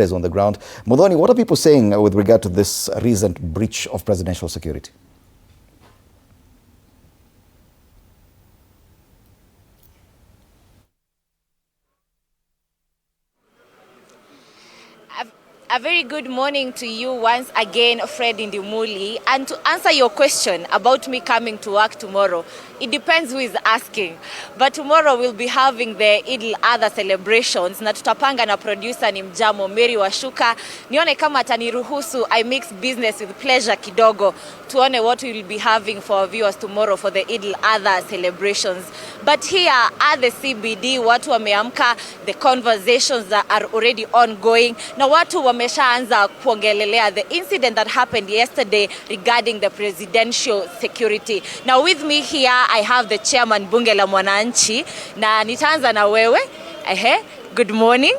is on the ground. Muthoni, what are people saying with regard to this recent breach of presidential security? A very good morning to you once again, Fred Indimuli. And to answer your question about me coming to work tomorrow, it depends who is asking. But tomorrow we'll be having the Eid al-Adha celebrations na tutapanga na producer ni Mjamo Mary Washuka. Nione kama ataniruhusu I mix business with pleasure kidogo. Tuone what we'll be having for our viewers tomorrow for the Eid al-Adha celebrations. But here at the CBD, watu wameamka, the conversations that are already ongoing. Na watu wameshaanza kuongelelea the incident that happened yesterday regarding the presidential security. Now with me here, I have the chairman Bunge La Mwananchi. Na nitaanza na wewe. Good morning.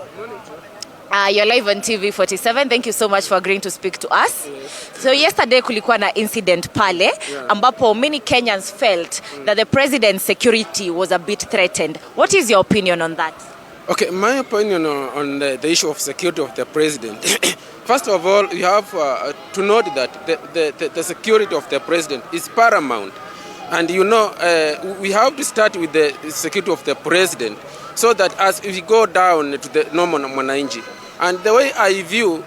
You're live on TV 47. Thank you so much for agreeing to speak to us. Yes. So yesterday kulikuwa na incident pale, ambapo many Kenyans felt that the president's security was a bit threatened. What is your opinion on that? Okay, my opinion on the issue of security of the president. First of all, you have to note that the security of the president is paramount. And you know, we have to start with the security of the president so that as we go down to the normal Mwananchi. And the way I view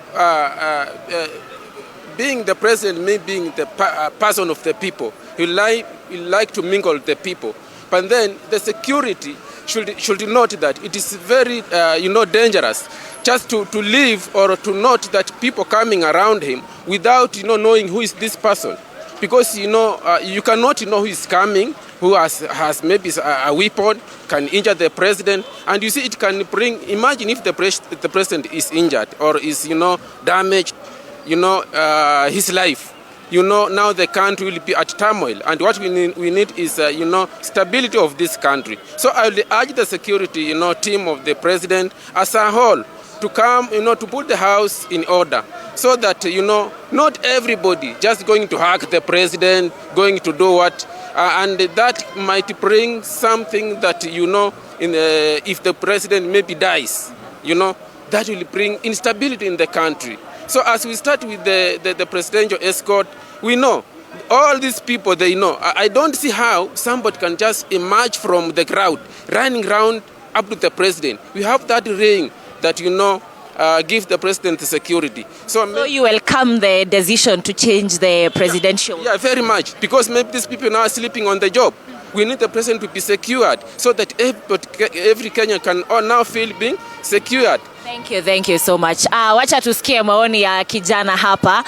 being the president, me being the person of the people, he like to mingle with the people. But then the security should note that it is very dangerous just to live or to note that people coming around him without knowing who is this person. Because you cannot know who is coming, who has maybe a weapon, can injure the president, and you see it can bring. Imagine if the president is injured or is damaged, his life. Now the country will be at turmoil, and what we need is stability of this country. So I will urge the security team of the president as a whole to come to put the house in order, so that not everybody just going to hug the president, going to do what, and that might bring something that if the president maybe dies, that will bring instability in the country. So as we start with the presidential escort, we know all these people, they know. I don't see how somebody can just emerge from the crowd, running around up to the president. We have that ring that give the president the security. So you welcome the decision to change the presidential? Yeah, very much. Because maybe these people now are sleeping on the job. We need the president to be secured so that every Kenyan can now feel being secured. Thank you so much. Wacha tusikie maoni ya kijana hapa.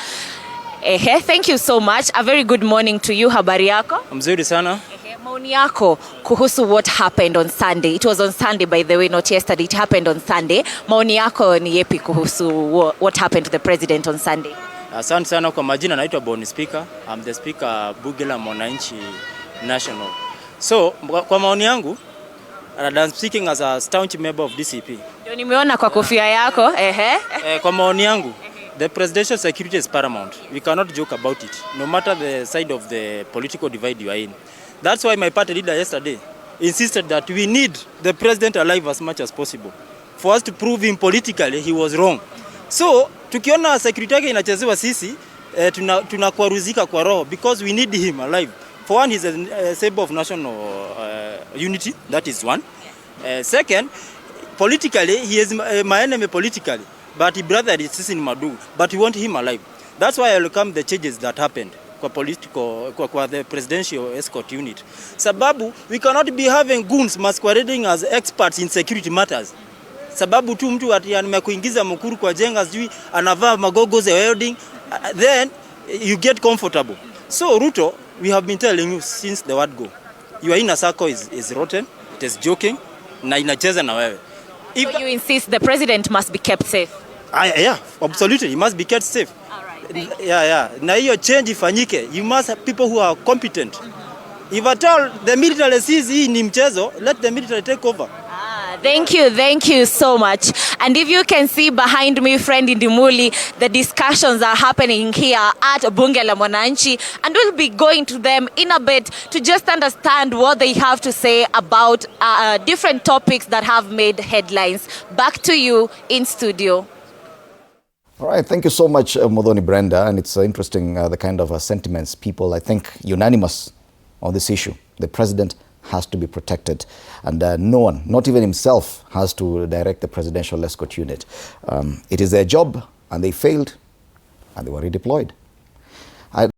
Thank you so much. A very good morning to you. Habari yako? Mzuri sana. Maoni yako kuhusu what happened on Sunday. It was on Sunday, by the way, not yesterday. It happened on Sunday. Maoni yako ni yepi kuhusu what happened to the president on Sunday? Asante sana. Kwa majina naitwa Boni Speaker. I'm the speaker Bunge La Mwananchi National. So, kwa maoni yangu, I'm speaking as a staunch member of DCP. Ndio nimeona kwa kofia yako. Kwa maoni yangu, the presidential security is paramount. We cannot joke about it, no matter the side of the political divide you are in. That's why my party leader yesterday insisted that we need the president alive as much as possible for us to prove him politically he was wrong. So, tukiona security yake inachezewa sisi, tunakwaruzika kwa roho because we need him alive. For one, he's a symbol of national unity, that is one. Second, politically, he is my enemy politically, but he brother is sisi ni madu, but we want him alive. That's why I welcome the changes that happened kwa the presidential escort unit. Sababu, we cannot be having goons masquerading as experts in security matters. Sababu tu mtu amekuingiza mkuru kwa jenga sijui anavaa magogos ya welding, then you get comfortable. So Ruto, we have been telling you since the word go. Your inner circle is rotten, it is joking, na inacheza na wewe. So you insist the president must be kept safe? Yeah, absolutely, he must be kept safe. Yeah. Na hiyo change ifanyike. You must have people who are competent. If at all the military sees hii ni mchezo, let the military take over. Thank you so much. And if you can see behind me, friend Indimuli, the discussions are happening here at Bunge La Mwananchi, and we'll be going to them in a bit to just understand what they have to say about different topics that have made headlines. Back to you in studio. All right, thank you so much, Modoni Brenda. And it's interesting, the kind of sentiments people, I think, unanimous on this issue. The president has to be protected. And no one, not even himself, has to direct the Presidential Escort Unit. It is their job, and they failed, and they were redeployed.